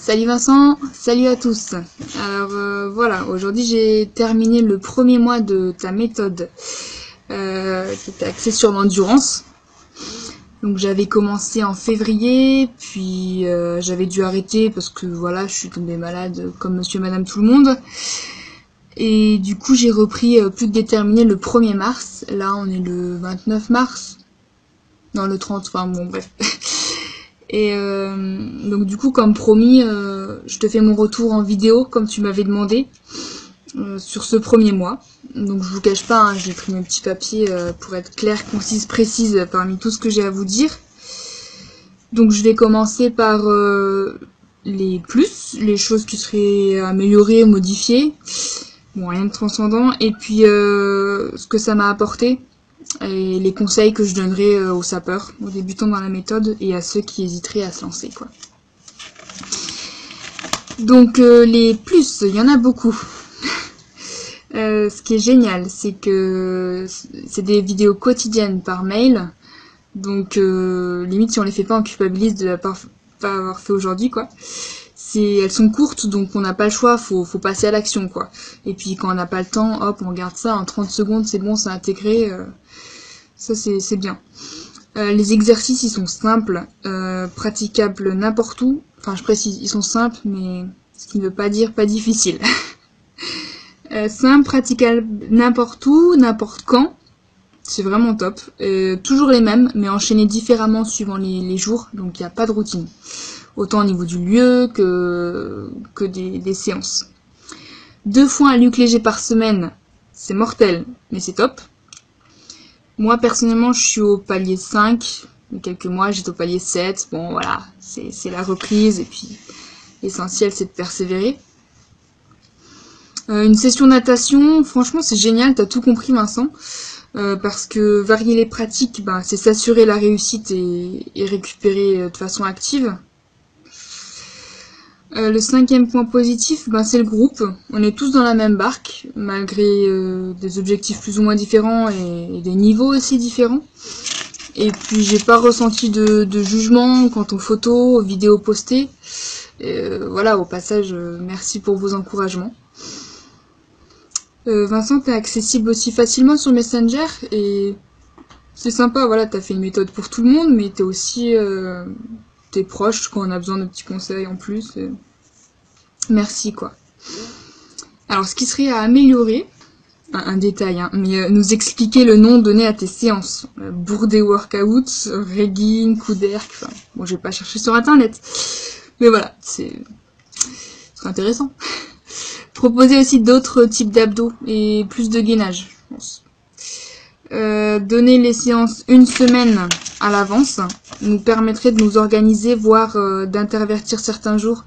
Salut Vincent, salut à tous. Alors voilà, aujourd'hui j'ai terminé le premier mois de ta méthode qui était axée sur l'endurance. Donc j'avais commencé en février, puis j'avais dû arrêter parce que voilà, je suis tombée malade comme monsieur et madame tout le monde. Et du coup j'ai repris plus que déterminé le 1er mars. Là on est le 29 mars. Non, le 30, enfin bon bref. Et donc du coup, comme promis, je te fais mon retour en vidéo, comme tu m'avais demandé, sur ce premier mois. Donc je vous cache pas, hein, j'ai pris mes petits papiers pour être claire, concise, précise parmi tout ce que j'ai à vous dire. Donc je vais commencer par les plus, les choses qui seraient améliorées, modifiées. Bon, rien de transcendant. Et puis ce que ça m'a apporté. Et les conseils que je donnerai aux sapeurs, aux débutants dans la méthode et à ceux qui hésiteraient à se lancer, quoi. Donc les plus, il y en a beaucoup. Ce qui est génial, c'est que c'est des vidéos quotidiennes par mail. Donc limite si on les fait pas, on culpabilise de pas avoir fait aujourd'hui, quoi. Elles sont courtes, donc on n'a pas le choix, faut passer à l'action, quoi. Et puis quand on n'a pas le temps, hop, on regarde ça en 30 secondes, c'est bon, c'est intégré. Ça c'est bien. Les exercices ils sont simples, praticables n'importe où. Enfin je précise, ils sont simples, mais ce qui ne veut pas dire pas difficile. Simple, praticable n'importe où, n'importe quand. C'est vraiment top. Toujours les mêmes, mais enchaînés différemment suivant les jours, donc il n'y a pas de routine. Autant au niveau du lieu que des séances. 2 fois un luc léger par semaine, c'est mortel, mais c'est top. Moi, personnellement, je suis au palier 5. Il y a quelques mois, j'étais au palier 7. Bon, voilà, c'est la reprise. Et puis, l'essentiel, c'est de persévérer. Une session natation, franchement, c'est génial. T'as tout compris, Vincent. Parce que varier les pratiques, c'est s'assurer la réussite et récupérer de façon active. Le 5e point positif, c'est le groupe. On est tous dans la même barque, malgré des objectifs plus ou moins différents et des niveaux aussi différents. Et puis j'ai pas ressenti de jugement quant aux photos, aux vidéos postées. Voilà, au passage, merci pour vos encouragements. Vincent, t'es accessible aussi facilement sur Messenger et c'est sympa, voilà, t'as fait une méthode pour tout le monde, mais t'es aussi t'es proche quand on a besoin de petits conseils en plus. Merci, quoi. Alors, ce qui serait à améliorer, un détail, hein, mais nous expliquer le nom donné à tes séances. Bourdet workout, regging, coup d'air, enfin, bon, je vais pas chercher sur internet. Mais voilà, c'est intéressant. Proposer aussi d'autres types d'abdos et plus de gainage, je pense. Donner les séances une semaine à l'avance nous permettrait de nous organiser, voire d'intervertir certains jours,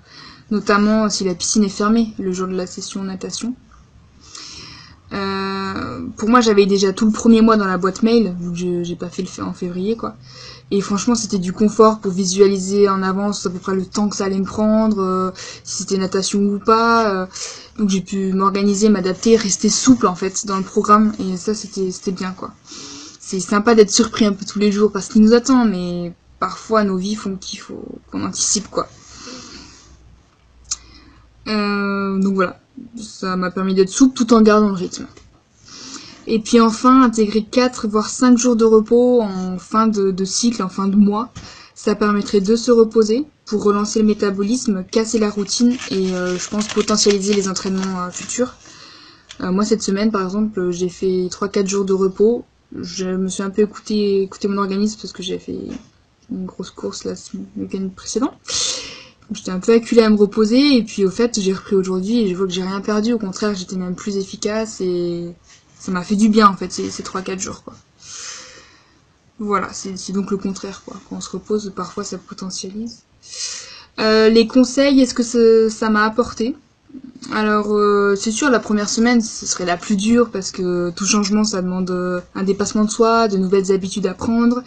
notamment si la piscine est fermée le jour de la session natation. Pour moi, j'avais déjà tout le premier mois dans la boîte mail, vu que j'ai pas fait le en février, quoi. Et franchement, c'était du confort pour visualiser en avance à peu près le temps que ça allait me prendre, si c'était natation ou pas. Donc j'ai pu m'organiser, m'adapter, rester souple en fait dans le programme. Et ça, c'était bien, quoi. C'est sympa d'être surpris un peu tous les jours par ce qui nous attend, mais parfois nos vies font qu'il faut qu'on anticipe, quoi. Donc voilà, ça m'a permis d'être souple tout en gardant le rythme. Et puis enfin, intégrer 4 voire 5 jours de repos en fin de cycle, en fin de mois, ça permettrait de se reposer pour relancer le métabolisme, casser la routine et je pense potentialiser les entraînements futurs. Moi cette semaine par exemple, j'ai fait 3-4 jours de repos. Je me suis un peu écouté mon organisme parce que j'ai fait une grosse course là le week-end précédent. J'étais un peu acculée à me reposer et puis au fait j'ai repris aujourd'hui et je vois que j'ai rien perdu, au contraire j'étais même plus efficace et ça m'a fait du bien en fait ces 3-4 jours, quoi. Voilà, c'est donc le contraire, quoi. Quand on se repose, parfois ça potentialise. Les conseils, est-ce que ça m'a apporté? Alors c'est sûr, la première semaine ce serait la plus dure parce que tout changement ça demande un dépassement de soi, de nouvelles habitudes à prendre.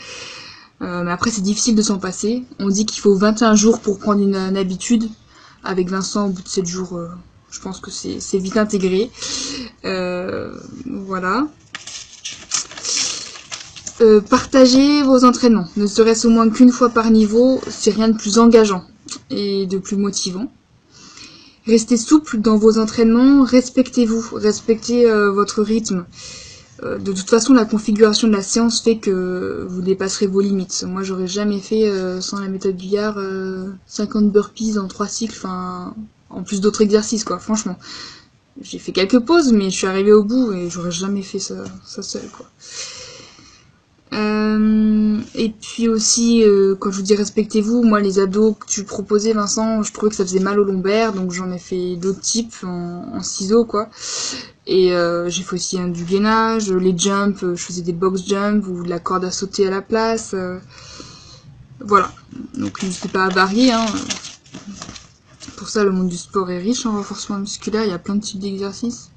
Mais après c'est difficile de s'en passer. On dit qu'il faut 21 jours pour prendre une habitude. Avec Vincent, au bout de 7 jours, je pense que c'est vite intégré. Voilà. Partagez vos entraînements, ne serait-ce au moins qu'une fois par niveau, c'est rien de plus engageant et de plus motivant. Restez souple dans vos entraînements, respectez-vous, respectez votre rythme. De toute façon, la configuration de la séance fait que vous dépasserez vos limites. Moi, j'aurais jamais fait, sans la méthode Guyard, 50 burpees en 3 cycles, enfin, en plus d'autres exercices, quoi, franchement. J'ai fait quelques pauses, mais je suis arrivée au bout et j'aurais jamais fait ça seule, quoi. Et puis aussi, quand je vous dis respectez-vous, moi les abdos que tu proposais, Vincent, je trouvais que ça faisait mal au lombaire, donc j'en ai fait d'autres types en ciseaux, quoi. Et j'ai fait aussi du gainage, les jumps, je faisais des box jumps ou de la corde à sauter à la place. Voilà, donc n'hésitez pas à varier, hein. Pour ça, le monde du sport est riche en renforcement musculaire, il y a plein de types d'exercices.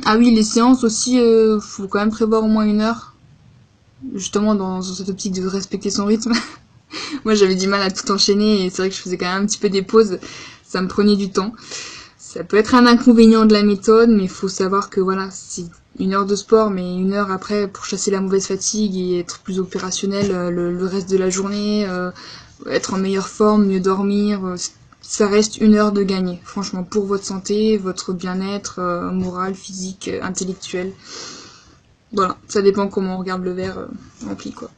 Ah oui, les séances aussi, faut quand même prévoir au moins 1 heure. Justement, dans cette optique de respecter son rythme. Moi, j'avais du mal à tout enchaîner et c'est vrai que je faisais quand même un petit peu des pauses. Ça me prenait du temps. Ça peut être un inconvénient de la méthode, mais il faut savoir que voilà, c'est 1 heure de sport, mais 1 heure après pour chasser la mauvaise fatigue et être plus opérationnel le reste de la journée, être en meilleure forme, mieux dormir, ça reste 1 heure de gagner. Franchement, pour votre santé, votre bien-être moral, physique, intellectuel. Voilà, ça dépend comment on regarde le verre rempli, quoi.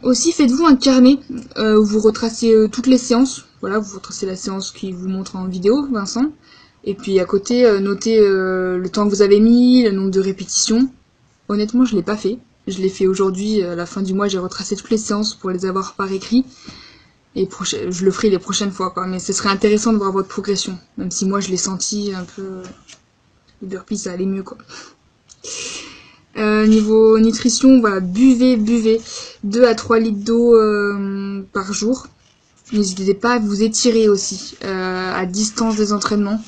Aussi, faites-vous un carnet où vous retracez toutes les séances. Voilà, vous retracez la séance qui vous montre en vidéo, Vincent. Et puis à côté, notez le temps que vous avez mis, le nombre de répétitions. Honnêtement, je l'ai pas fait. Je l'ai fait aujourd'hui, à la fin du mois, j'ai retracé toutes les séances pour les avoir par écrit. Et je le ferai les prochaines fois, quoi. Mais ce serait intéressant de voir votre progression. Même si moi, je l'ai senti un peu... Le burpee, ça allait mieux, quoi. Niveau nutrition, voilà, buvez 2 à 3 litres d'eau par jour. N'hésitez pas à vous étirer aussi à distance des entraînements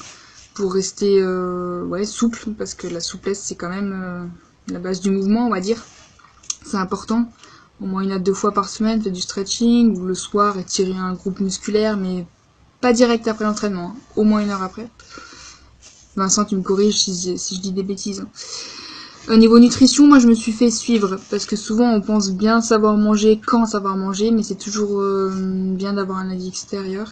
pour rester souple, parce que la souplesse c'est quand même la base du mouvement, on va dire. C'est important. Au moins 1 à 2 fois par semaine, faites du stretching, ou le soir étirer un groupe musculaire, mais pas direct après l'entraînement, hein. Au moins 1 heure après. Vincent, tu me corriges si je dis des bêtises, hein. Au niveau nutrition, moi je me suis fait suivre, parce que souvent on pense bien savoir manger quand savoir manger, mais c'est toujours bien d'avoir un avis extérieur.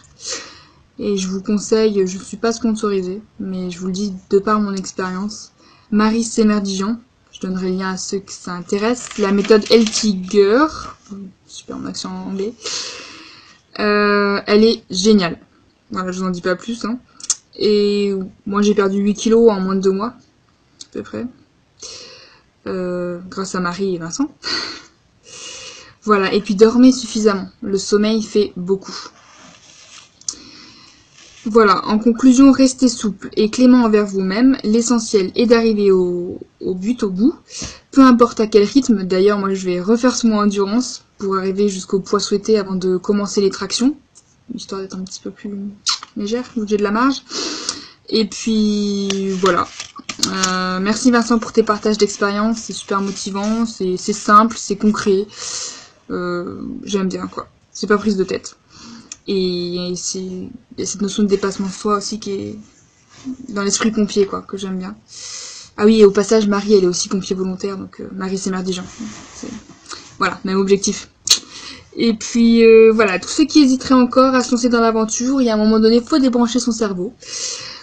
Et je vous conseille, je ne suis pas sponsorisée, mais je vous le dis de par mon expérience, Marie Semerdijan, je donnerai le lien à ceux que ça intéresse, la méthode Healthy Girl, super mon accent anglais, elle est géniale. Voilà, je vous en dis pas plus, hein. Et moi j'ai perdu 8 kilos en moins de 2 mois, à peu près. Grâce à Marie et Vincent. Voilà, et puis dormez suffisamment. Le sommeil fait beaucoup. Voilà, en conclusion, restez souple et clément envers vous-même. L'essentiel est d'arriver au bout. Peu importe à quel rythme. D'ailleurs, moi je vais refaire ce mois endurance pour arriver jusqu'au poids souhaité avant de commencer les tractions. Histoire d'être un petit peu plus légère, où j'ai de la marge. Et puis voilà. Merci Vincent pour tes partages d'expérience, c'est super motivant, c'est simple, c'est concret. J'aime bien, quoi. C'est pas prise de tête. Et il y a cette notion de dépassement de soi aussi qui est dans l'esprit pompier, quoi, que j'aime bien. Ah oui, et au passage, Marie, elle est aussi pompier volontaire, donc Marie Semerdijan. Voilà, même objectif. Et puis voilà, tous ceux qui hésiteraient encore à se lancer dans l'aventure, il y a un moment donné, faut débrancher son cerveau.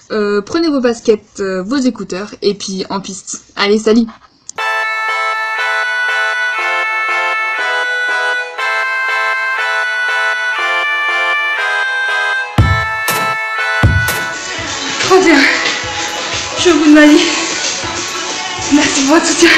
Prenez vos baskets, vos écouteurs, et puis en piste. Allez, salut! Trop bien! Je suis au bout de ma vie. Merci pour votre soutien.